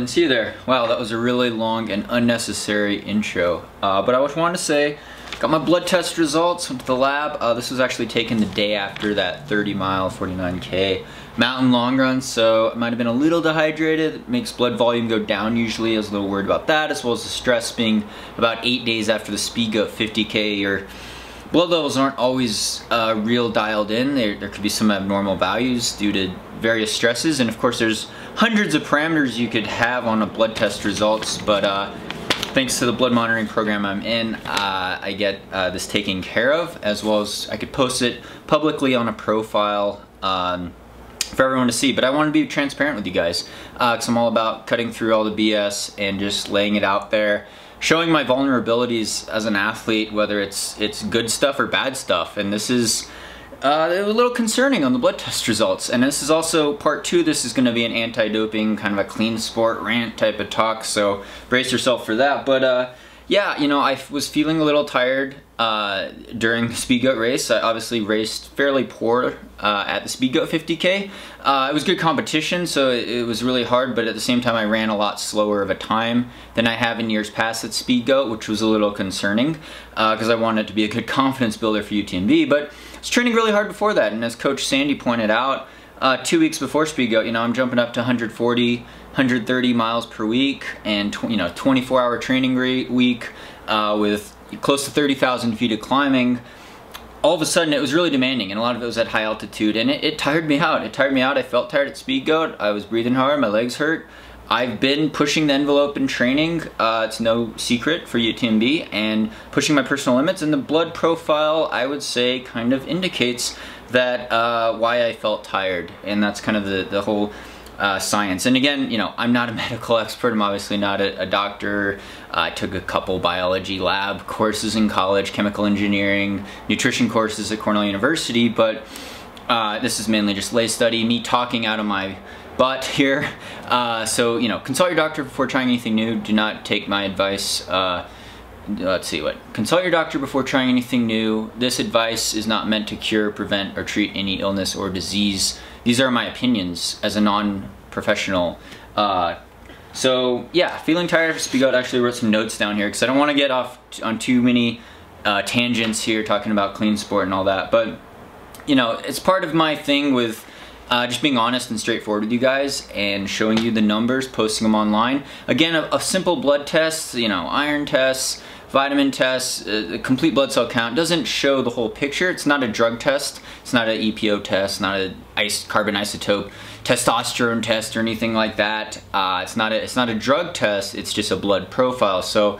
didn't see you there. Wow, that was a really long and unnecessary intro. But I just wanted to say, got my blood test results, went to the lab. This was actually taken the day after that 30-mile, 49K mountain long run, so I might have been a little dehydrated. It makes blood volume go down usually. I was a little worried about that, as well as the stress being about 8 days after the speed goat 50K. Your blood levels aren't always real dialed in. There could be some abnormal values due to various stresses, and of course there's hundreds of parameters you could have on a blood test results, but thanks to the blood monitoring program I'm in, I get this taken care of, as well as I could post it publicly on a profile for everyone to see. But I want to be transparent with you guys, because I'm all about cutting through all the BS and just laying it out there, showing my vulnerabilities as an athlete, whether it's good stuff or bad stuff. And this is a little concerning on the blood test results. And this is also part 2. This is going to be an anti-doping, kind of a clean sport rant type of talk, so brace yourself for that. But yeah, you know, I was feeling a little tired during the Speed Goat race. I obviously raced fairly poor at the Speed Goat 50K. It was good competition, so it was really hard, but at the same time I ran a lot slower of a time than I have in years past at Speed Goat, which was a little concerning because I wanted it to be a good confidence builder for UTMB. But I was training really hard before that, and as Coach Sandy pointed out, 2 weeks before Speed Goat, you know, I'm jumping up to 140, 130 miles per week, and 24-hour training week with close to 30,000 feet of climbing. All of a sudden it was really demanding, and a lot of it was at high altitude, and it tired me out. It tired me out. I felt tired at Speed Goat. I was breathing hard, my legs hurt. I've been pushing the envelope in training. It's no secret for UTMB, and pushing my personal limits, and the blood profile, I would say, kind of indicates that why I felt tired, and that's kind of the whole science. And again, you know, I'm not a medical expert. I'm obviously not a doctor. I took a couple biology lab courses in college, chemical engineering, nutrition courses at Cornell University, but this is mainly just lay study, me talking out of my butt here. So, you know, consult your doctor before trying anything new. Do not take my advice. Let's see what. Consult your doctor before trying anything new. This advice is not meant to cure, prevent, or treat any illness or disease. These are my opinions as a non-professional. So yeah, feeling tired of Speed Goat. I actually wrote some notes down here because I don't want to get off on too many tangents here talking about clean sport and all that. But you know, it's part of my thing with just being honest and straightforward with you guys and showing you the numbers, posting them online. Again, a simple blood test, you know, iron tests, vitamin tests, a complete blood cell count doesn't show the whole picture. It's not a drug test. It's not an EPO test, not a carbon isotope testosterone test or anything like that. It's not a drug test. It's just a blood profile. So,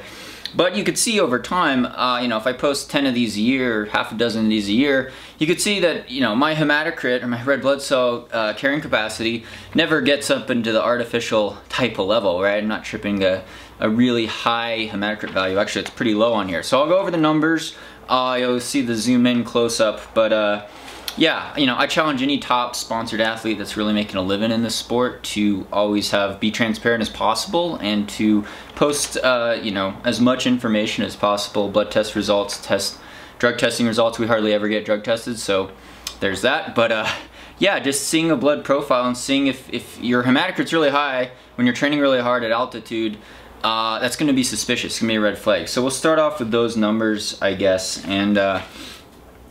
but you could see over time, you know, if I post 10 of these a year, half a dozen of these a year, you could see that, you know, my hematocrit, or my red blood cell carrying capacity, never gets up into the artificial type of level, right? I'm not tripping a really high hematocrit value. Actually, it's pretty low on here. So I'll go over the numbers. You'll see the zoom in close up, but yeah, you know, I challenge any top sponsored athlete that's really making a living in this sport to always be transparent as possible, and to post, you know, as much information as possible. Blood test results, drug testing results. We hardly ever get drug tested, so there's that. But yeah, just seeing a blood profile and seeing if your hematocrit's really high when you're training really hard at altitude, that's going to be suspicious. It's going to be a red flag. So we'll start off with those numbers, I guess, and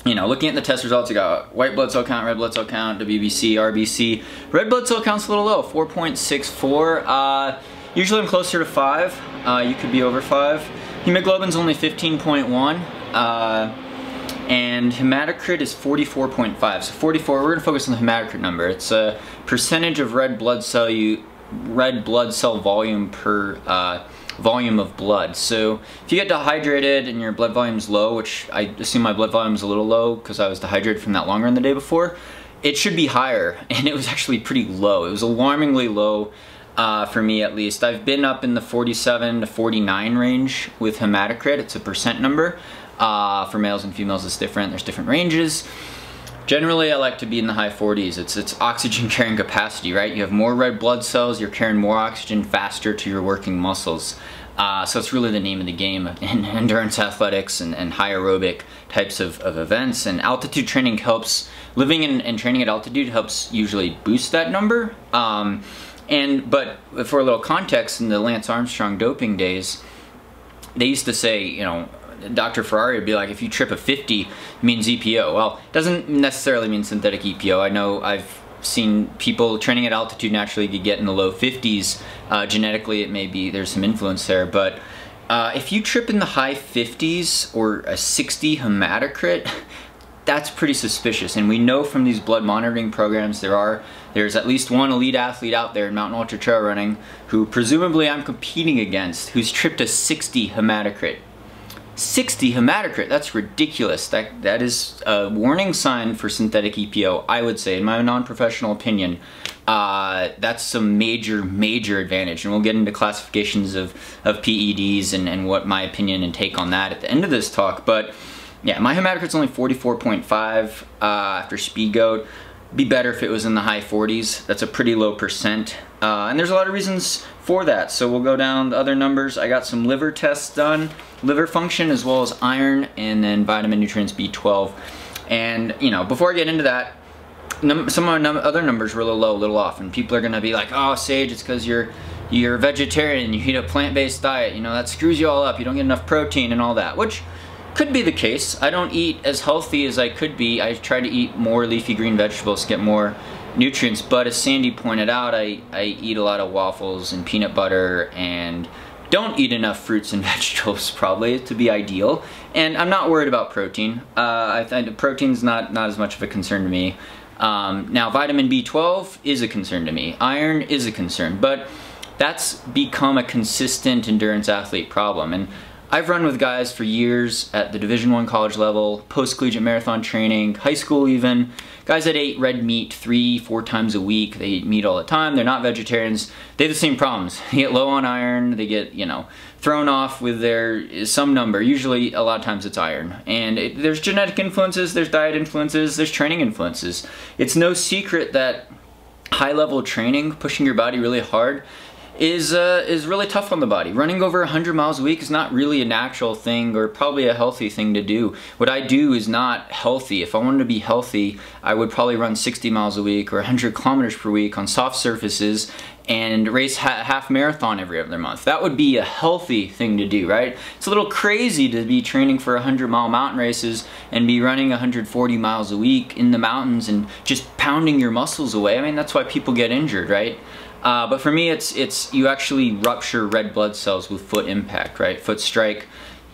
you know, looking at the test results, you got white blood cell count, red blood cell count, WBC, RBC. Red blood cell count's a little low, 4.64. Usually I'm closer to 5. You could be over 5. Hemoglobin's only 15.1. And hematocrit is 44.5. So 44, we're gonna focus on the hematocrit number. It's a percentage of red blood cell volume per volume of blood. So if you get dehydrated and your blood volume's low, which I assume my blood volume is a little low because I was dehydrated from that long run the day before, it should be higher, and it was actually pretty low. It was alarmingly low for me, at least. I've been up in the 47 to 49 range with hematocrit. It's a percent number. For males and females it's different. There's different ranges. Generally, I like to be in the high 40s. It's oxygen carrying capacity, right? You have more red blood cells, you're carrying more oxygen faster to your working muscles. So it's really the name of the game in endurance athletics and high aerobic types of events. And altitude training helps, living and training at altitude helps usually boost that number. But for a little context, in the Lance Armstrong doping days, they used to say, you know, Dr. Ferrari would be like, if you trip a 50, it means EPO. Well, it doesn't necessarily mean synthetic EPO. I know I've seen people training at altitude naturally could get in the low 50s. Genetically, it may be, there's some influence there, but if you trip in the high 50s or a 60 hematocrit, that's pretty suspicious. And we know from these blood monitoring programs there's at least one elite athlete out there in mountain ultra trail running who presumably I'm competing against who's tripped a 60 hematocrit. 60 hematocrit, that's ridiculous. That is a warning sign for synthetic EPO, I would say, in my non-professional opinion. That's some major advantage, and we'll get into classifications of PEDs and what my opinion and take on that at the end of this talk. But yeah, my hematocrit's only 44.5 after speed goat. Be better if it was in the high 40s. That's a pretty low percent. And there's a lot of reasons for that. So we'll go down the other numbers. I got some liver tests done, liver function as well as iron, and then vitamin, nutrients, B12. And you know, before I get into that, some of my other numbers were a little low, a little off, and people are gonna be like, oh, Sage, it's because you're a vegetarian, you eat a plant-based diet, you know, that screws you all up, you don't get enough protein and all that, which could be the case. I don't eat as healthy as I could be. I try to eat more leafy green vegetables, get more nutrients, but as Sandy pointed out, I eat a lot of waffles and peanut butter and don't eat enough fruits and vegetables probably to be ideal. And I'm not worried about protein. I think protein's not as much of a concern to me. Now vitamin B12 is a concern to me. Iron is a concern, but that's become a consistent endurance athlete problem. And I've run with guys for years at the Division I college level, post-collegiate marathon training, high school even. Guys that ate red meat 3-4 times a week, they eat meat all the time, they're not vegetarians, they have the same problems. They get low on iron, they get, you know, thrown off with some number, usually a lot of times it's iron. And there's genetic influences, there's diet influences, there's training influences. It's no secret that high-level training, pushing your body really hard, is really tough on the body. Running over 100 miles a week is not really a natural thing or probably a healthy thing to do. What I do is not healthy. If I wanted to be healthy, I would probably run 60 miles a week or 100 kilometers per week on soft surfaces and race half marathon every other month. That would be a healthy thing to do, right? It's a little crazy to be training for 100-mile mountain races and be running 140 miles a week in the mountains and just pounding your muscles away. I mean, that's why people get injured, right? But for me, it's you actually rupture red blood cells with foot impact, right? Foot strike,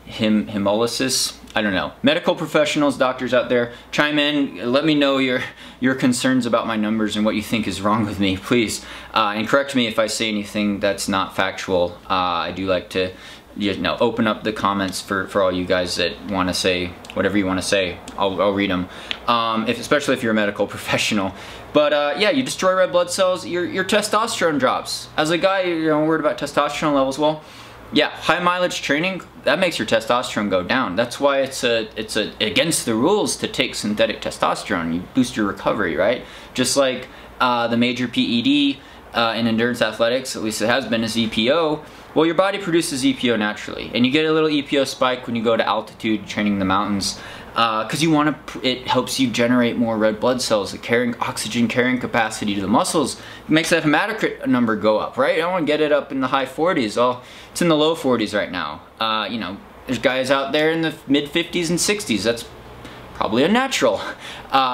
hemolysis. I don't know. Medical professionals, doctors out there, chime in. Let me know your concerns about my numbers and what you think is wrong with me, please. And correct me if I say anything that's not factual. I do like to, you know, open up the comments for all you guys that want to say whatever you want to say. I'll read them, especially if you're a medical professional. But yeah, you destroy red blood cells, your testosterone drops. As a guy, you know, worried about testosterone levels, well, yeah, high mileage training, that makes your testosterone go down. That's why it's against the rules to take synthetic testosterone. You boost your recovery, right? Just like the major PED in endurance athletics, at least it has been, is EPO. Well, your body produces EPO naturally, and you get a little EPO spike when you go to altitude training in the mountains, because it helps you generate more red blood cells, the oxygen carrying capacity to the muscles. It makes that hematocrit number go up, right? I want to get it up in the high 40s. Well, it's in the low 40s right now. You know, there's guys out there in the mid 50s and 60s. That's probably a natural.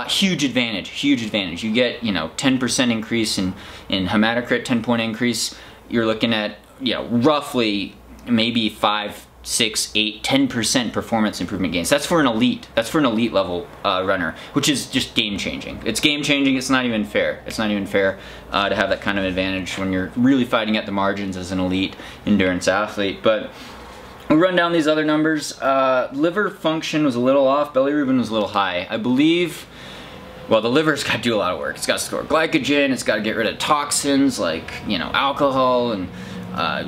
Huge advantage, huge advantage. You get, you know, 10% increase in hematocrit, 10-point increase. You're looking at, you know, roughly maybe 5, 6, 8, 10% performance improvement gains. That's for an elite. That's for an elite level runner, which is just game changing. It's game changing. It's not even fair. It's not even fair to have that kind of advantage when you're really fighting at the margins as an elite endurance athlete. But we'll run down these other numbers. Liver function was a little off. Bilirubin was a little high. I believe, well, the liver's got to do a lot of work. It's got to store glycogen. It's got to get rid of toxins like, you know, alcohol and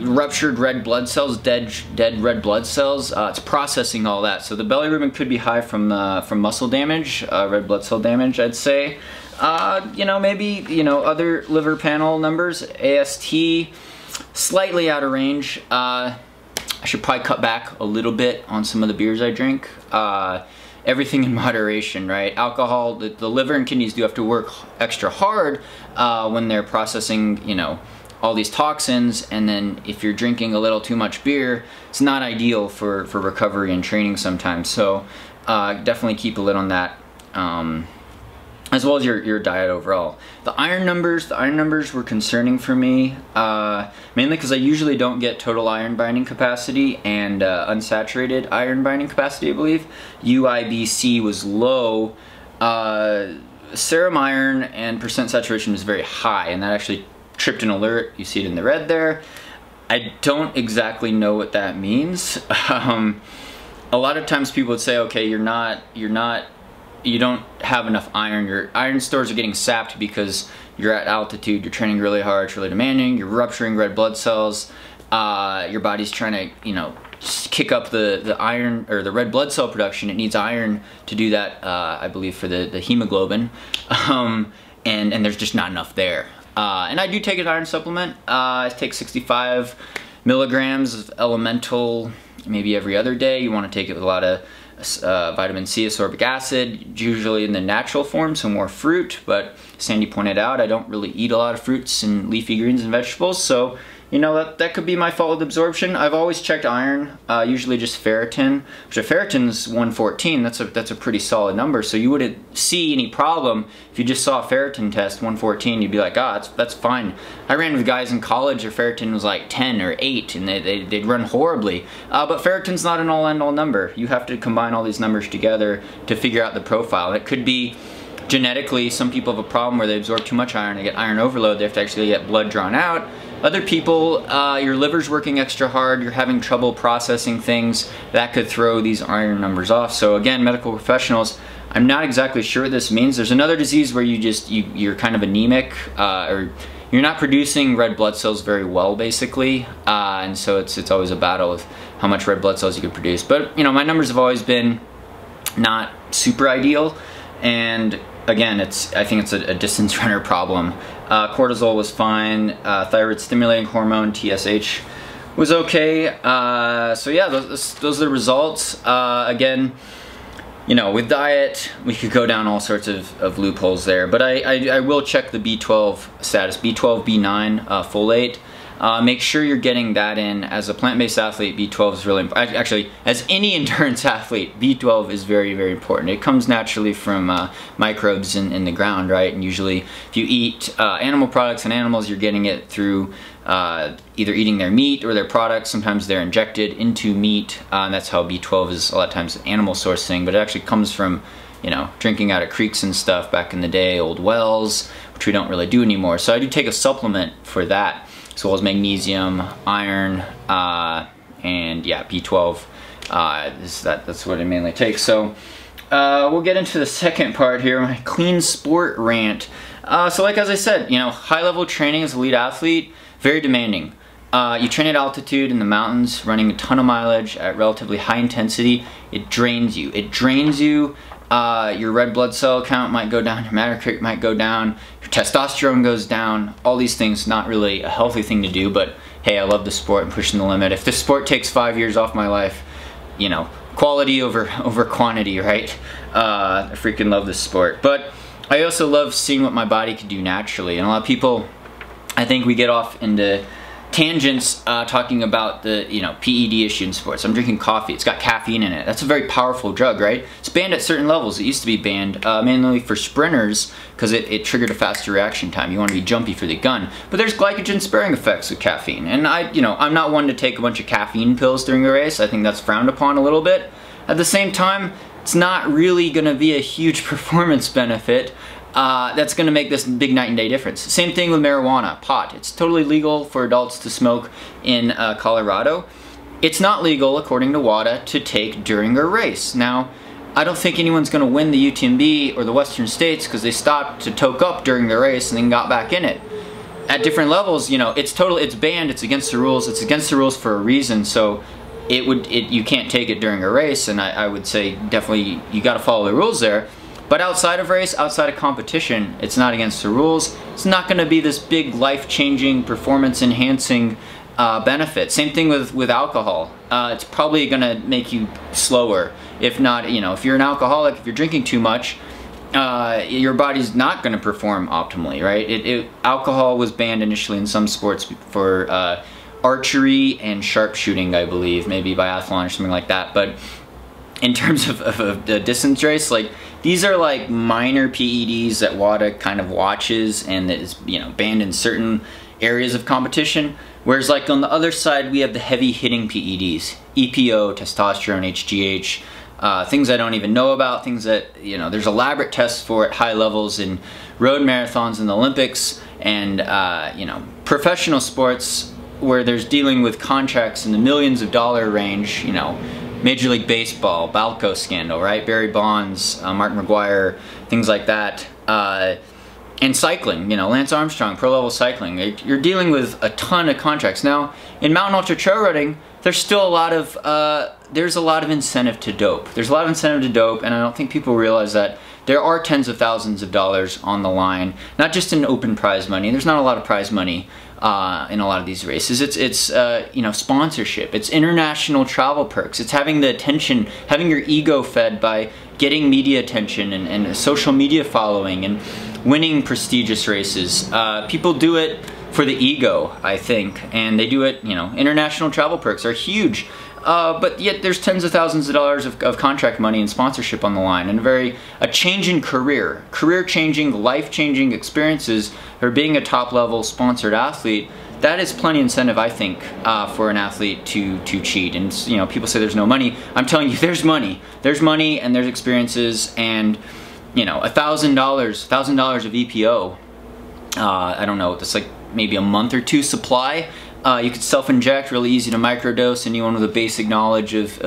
ruptured red blood cells, dead red blood cells. It's processing all that. So the bilirubin could be high from muscle damage, red blood cell damage, I'd say. You know, maybe, you know, other liver panel numbers, AST, slightly out of range. I should probably cut back a little bit on some of the beers I drink. Everything in moderation, right? Alcohol, the liver and kidneys do have to work extra hard when they're processing, you know, all these toxins, and then if you're drinking a little too much beer, it's not ideal for recovery and training sometimes. So definitely keep a lid on that, as well as your diet overall. The iron numbers were concerning for me, mainly because I usually don't get total iron binding capacity and unsaturated iron binding capacity, I believe. UIBC was low. Serum iron and percent saturation was very high, and that actually tripped an alert. You see it in the red there. I don't exactly know what that means. A lot of times people would say, okay, you don't have enough iron. Your iron stores are getting sapped because you're at altitude, you're training really hard, it's really demanding, you're rupturing red blood cells, your body's trying to, you know, kick up the iron or the red blood cell production. It needs iron to do that, I believe, for the hemoglobin, and there's just not enough there. And I do take an iron supplement. I take 65 milligrams of elemental maybe every other day. You want to take it with a lot of vitamin C, ascorbic acid, usually in the natural form, so more fruit. But Sandy pointed out I don't really eat a lot of fruits and leafy greens and vegetables, so you know, that could be my fault with absorption. I've always checked iron, usually just ferritin, which if ferritin's 114, that's a pretty solid number, so you wouldn't see any problem if you just saw a ferritin test 114. You'd be like, ah, that's fine. I ran with guys in college, their ferritin was like 10 or 8, and they'd run horribly. But ferritin's not an all-end-all number. You have to combine all these numbers together to figure out the profile. It could be genetically, some people have a problem where they absorb too much iron, they get iron overload, they have to actually get blood drawn out. Other people, your liver's working extra hard, you're having trouble processing things, that could throw these iron numbers off. So again, medical professionals, I'm not exactly sure what this means. There's another disease where you're kind of anemic, or you're not producing red blood cells very well, basically, and so it's always a battle with how much red blood cells you can produce. But you know, my numbers have always been not super ideal, and again, I think it's a distance runner problem. Cortisol was fine. Thyroid stimulating hormone, TSH, was okay. So yeah, those are the results. Again, you know, with diet, we could go down all sorts of loopholes there, but I will check the B12 status, B12, B9, folate. Make sure you're getting that in. As a plant-based athlete, B12 is really important. Actually, as any endurance athlete, B12 is very, very important. It comes naturally from microbes in the ground, right? And usually, if you eat animal products and animals, you're getting it through either eating their meat or their products. Sometimes they're injected into meat, and that's how B12 is a lot of times an animal source thing, but it actually comes from, you know, drinking out of creeks and stuff back in the day, old wells, which we don't really do anymore. So I do take a supplement for that, as well as magnesium, iron, and yeah, B12. That's what I mainly take. So we'll get into the second part here, my clean sport rant. So like as I said, you know, high-level training as a elite athlete, very demanding. You train at altitude in the mountains, running a ton of mileage at relatively high intensity. It drains you. It drains you. Your red blood cell count might go down, your hematocrit might go down, your testosterone goes down, all these things. Not really a healthy thing to do, but hey, I love the sport and pushing the limit. If this sport takes 5 years off my life, you know, quality over quantity, right? I freaking love this sport. But I also love seeing what my body can do naturally, and a lot of people, I think we get off into tangents talking about the, you know, PED issue in sports. I'm drinking coffee, it's got caffeine in it. That's a very powerful drug, right? It's banned at certain levels. It used to be banned mainly for sprinters because it triggered a faster reaction time. You want to be jumpy for the gun. But there's glycogen sparing effects with caffeine. And I'm not one to take a bunch of caffeine pills during a race. I think that's frowned upon a little bit. At the same time, it's not really going to be a huge performance benefit. That's going to make this big night and day difference. Same thing with marijuana, pot. It's totally legal for adults to smoke in Colorado. It's not legal, according to WADA, to take during a race. Now, I don't think anyone's going to win the UTMB or the Western States because they stopped to toke up during the race and then got back in it. At different levels, you know, it's banned, it's against the rules. It's against the rules for a reason, so you can't take it during a race, and I would say definitely you got to follow the rules there. But outside of race, outside of competition, it's not against the rules. It's not going to be this big life-changing, performance-enhancing benefit. Same thing with alcohol. It's probably going to make you slower. If not, you know, if you're an alcoholic, if you're drinking too much, your body's not going to perform optimally, right? Alcohol was banned initially in some sports for archery and sharpshooting, I believe, maybe biathlon or something like that. But in terms of the distance race, like, these are like minor PEDs that WADA kind of watches and that is, you know, banned in certain areas of competition. Whereas like on the other side, we have the heavy hitting PEDs, EPO, testosterone, HGH, things I don't even know about, things that, you know, there's elaborate tests for at high levels in road marathons and the Olympics and, you know, professional sports where there's dealing with contracts in the millions of dollar range, you know, Major League Baseball, Balco scandal, right? Barry Bonds, Mark McGuire, things like that. And cycling, you know, Lance Armstrong, pro level cycling. You're dealing with a ton of contracts. Now, in mountain ultra trail running, there's still a lot of, incentive to dope. There's a lot of incentive to dope, and I don't think people realize that there are tens of thousands of dollars on the line, not just in open prize money. There's not a lot of prize money in a lot of these races. It's you know, sponsorship. It's international travel perks. It's having the attention, having your ego fed by getting media attention and social media following and winning prestigious races. People do it for the ego, I think, and they do it, you know, international travel perks are huge. But yet there's tens of thousands of dollars of contract money and sponsorship on the line, and a change in career-changing, life-changing experiences for being a top-level sponsored athlete. That is plenty incentive, I think, for an athlete to cheat. And, you know, people say there's no money. I'm telling you, there's money. There's money and there's experiences, and, you know, $1,000 of EPO. I don't know, that's like maybe a month or two supply. You could self-inject, really easy to microdose. Anyone with a basic knowledge of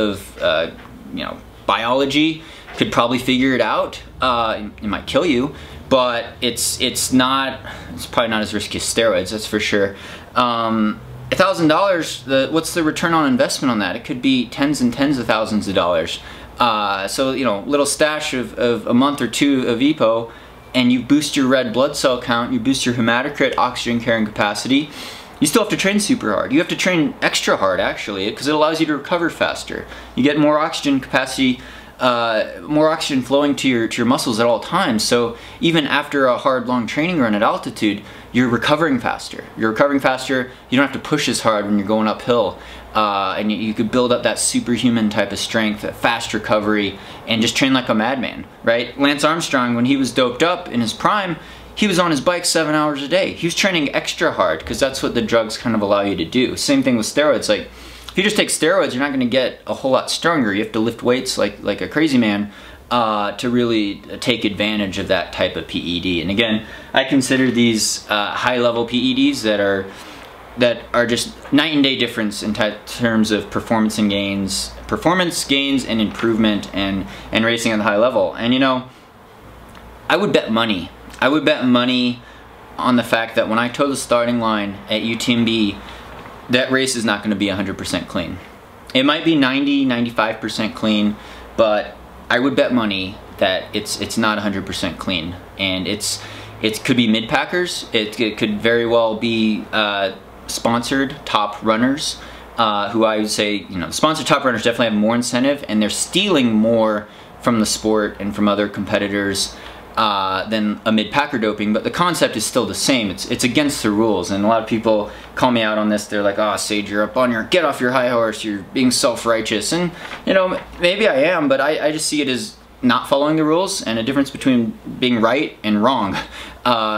you know, biology could probably figure it out. It might kill you, but it's probably not as risky as steroids, that's for sure. $1,000, what's the return on investment on that? It could be tens and tens of thousands of dollars. So, you know, little stash of a month or two of EPO, and you boost your red blood cell count, you boost your hematocrit, oxygen carrying capacity. You still have to train super hard. You have to train extra hard, actually, because it allows you to recover faster. You get more oxygen capacity, more oxygen flowing to your muscles at all times. So even after a hard, long training run at altitude, you're recovering faster. You're recovering faster. You don't have to push as hard when you're going uphill. And you could build up that superhuman type of strength, that fast recovery, and just train like a madman, right? Lance Armstrong, when he was doped up in his prime, he was on his bike 7 hours a day. He was training extra hard because that's what the drugs kind of allow you to do. Same thing with steroids. Like, if you just take steroids, you're not going to get a whole lot stronger. You have to lift weights like a crazy man to really take advantage of that type of PED. And again, I consider these high-level PEDs that are just night and day difference in terms of performance gains and improvement and racing at the high level. And, you know, I would bet money on the fact that when I toe the starting line at UTMB, that race is not going to be 100% clean. It might be 90-95% clean, but I would bet money that it's not 100% clean. And it could be mid-packers. It could very well be sponsored top runners, who I would say, you know, sponsored top runners definitely have more incentive, and they're stealing more from the sport and from other competitors than a mid-packer doping, but the concept is still the same. It's against the rules, and a lot of people call me out on this. They're like, "Oh, Sage, you're up on your, get off your high horse, you're being self-righteous." And, you know, maybe I am, but I just see it as not following the rules and a difference between being right and wrong.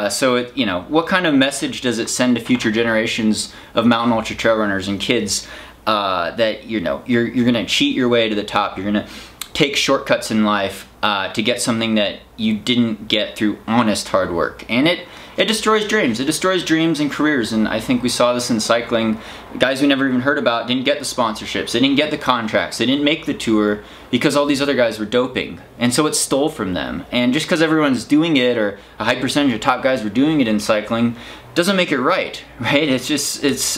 So, you know, what kind of message does it send to future generations of mountain ultra trail runners and kids that, you know, you're gonna cheat your way to the top, you're gonna take shortcuts in life to get something that you didn't get through honest hard work? And it destroys dreams. It destroys dreams and careers, and I think we saw this in cycling. Guys we never even heard about didn't get the sponsorships, they didn't get the contracts, they didn't make the tour because all these other guys were doping, and so it stole from them. And just because everyone's doing it, or a high percentage of top guys were doing it in cycling, doesn't make it right? It's just,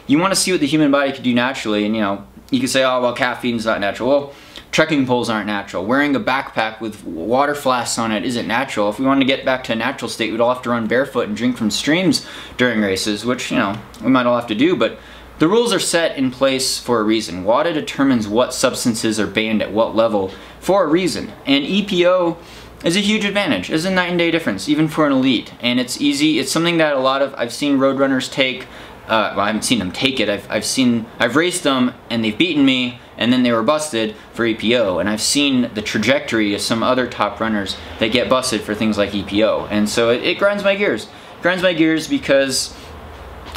you want to see what the human body could do naturally, and, you know, you could say, oh, well, caffeine's not natural. Well, trekking poles aren't natural. Wearing a backpack with water flasks on it isn't natural. If we wanted to get back to a natural state, we'd all have to run barefoot and drink from streams during races, which, you know, we might all have to do, but the rules are set in place for a reason. WADA determines what substances are banned at what level for a reason. And EPO is a huge advantage. It's a night and day difference, even for an elite. And it's easy. It's something that I've seen road runners take. Well, I haven't seen them take it. I've raced them and they've beaten me, and then they were busted for EPO. And I've seen the trajectory of some other top runners that get busted for things like EPO. And so it grinds my gears. It grinds my gears because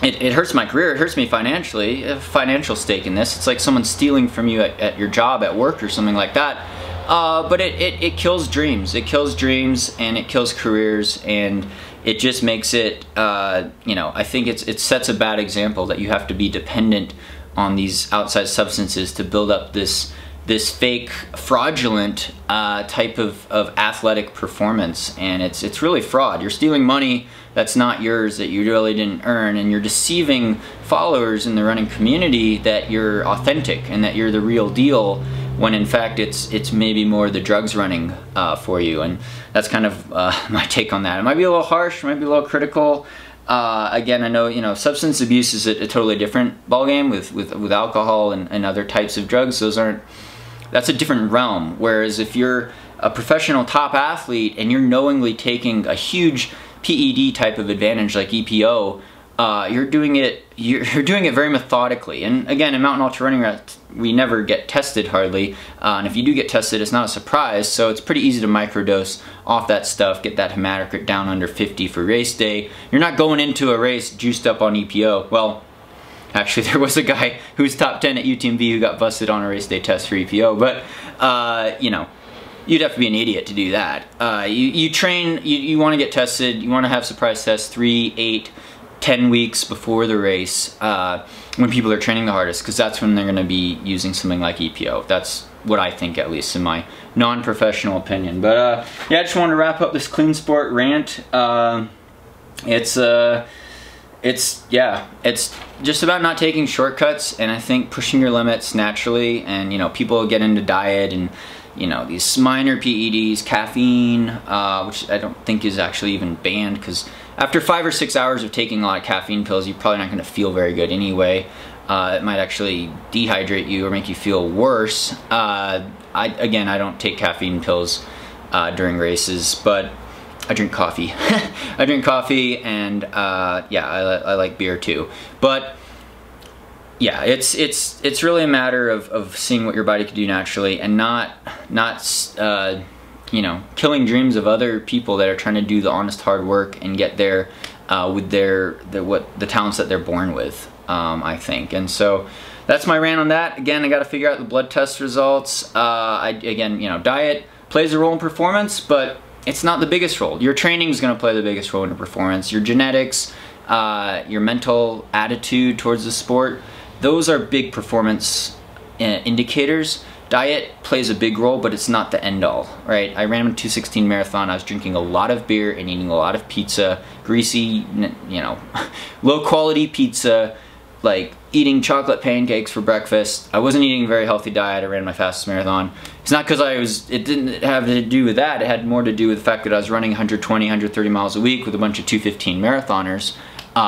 it hurts my career. It hurts me financially. A financial stake in this. It's like someone stealing from you at your job at work or something like that. But it kills dreams. It kills dreams and it kills careers, and it just makes it, you know, I think it sets a bad example that you have to be dependent on these outside substances to build up this fake, fraudulent type of athletic performance. And it's really fraud. You're stealing money that's not yours, that you really didn't earn, and you're deceiving followers in the running community that you're authentic and that you're the real deal, when in fact it's maybe more the drugs running for you. And that's kind of my take on that. It might be a little harsh, might be a little critical. Again, I know, you know, substance abuse is a totally different ballgame with alcohol and other types of drugs. That's a different realm. Whereas if you're a professional top athlete and you're knowingly taking a huge PED type of advantage like EPO, you're doing it very methodically. And again, in mountain ultra running, we never get tested hardly, and if you do get tested, it's not a surprise. So it's pretty easy to microdose off that stuff, get that hematocrit down under 50 for race day. You're not going into a race juiced up on EPO. Well, actually, there was a guy who was top 10 at UTMB who got busted on a race day test for EPO, but you know, you'd have to be an idiot to do that. You train, you want to get tested, you want to have surprise tests 3, 8, 10 weeks before the race, when people are training the hardest, because that's when they're going to be using something like EPO. That's what I think, at least in my non-professional opinion. But yeah, I just wanted to wrap up this clean sport rant. It's just about not taking shortcuts, and I think pushing your limits naturally. And you know, people get into diet and, you know, these minor PEDs, caffeine, which I don't think is actually even banned, because after 5 or 6 hours of taking a lot of caffeine pills, you're probably not going to feel very good anyway. It might actually dehydrate you or make you feel worse. Again, I don't take caffeine pills during races, but I drink coffee. I drink coffee, and yeah, I like beer too. But yeah, it's really a matter of seeing what your body can do naturally, and not you know, killing dreams of other people that are trying to do the honest hard work and get there with the talents that they're born with, I think. And so that's my rant on that. Again, I got to figure out the blood test results. Again, you know, diet plays a role in performance, but it's not the biggest role. Your training is going to play the biggest role in your performance. Your genetics, your mental attitude towards the sport, those are big performance indicators. Diet plays a big role, but it's not the end all, right? I ran a 2:16 marathon. I was drinking a lot of beer and eating a lot of pizza, greasy, you know, low quality pizza, like eating chocolate pancakes for breakfast. I wasn't eating a very healthy diet. I ran my fastest marathon. It's not because it didn't have to do with that. It had more to do with the fact that I was running 120, 130 miles a week with a bunch of 2:15 marathoners,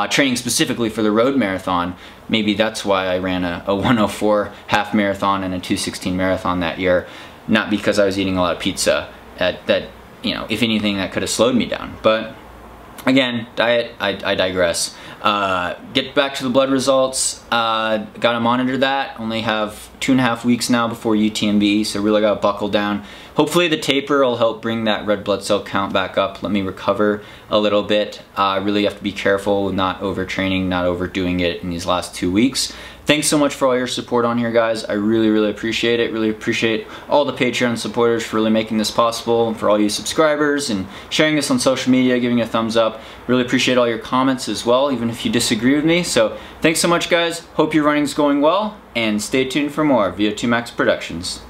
training specifically for the road marathon. Maybe that's why I ran a 104 half marathon and a 2:16 marathon that year, not because I was eating a lot of pizza. That you know, if anything, that could have slowed me down. But again, diet, I digress. Get back to the blood results. Gotta monitor that. Only have 2.5 weeks now before UTMB, so really gotta buckle down. Hopefully the taper will help bring that red blood cell count back up, let me recover a little bit. Really have to be careful with not overtraining, not overdoing it in these last 2 weeks. Thanks so much for all your support on here, guys. I really appreciate it. Really appreciate all the Patreon supporters for really making this possible, and for all you subscribers and sharing this on social media, giving a thumbs up. Really appreciate all your comments as well, even if you disagree with me. So thanks so much, guys. Hope your running's going well, and stay tuned for more VO2 Max Productions.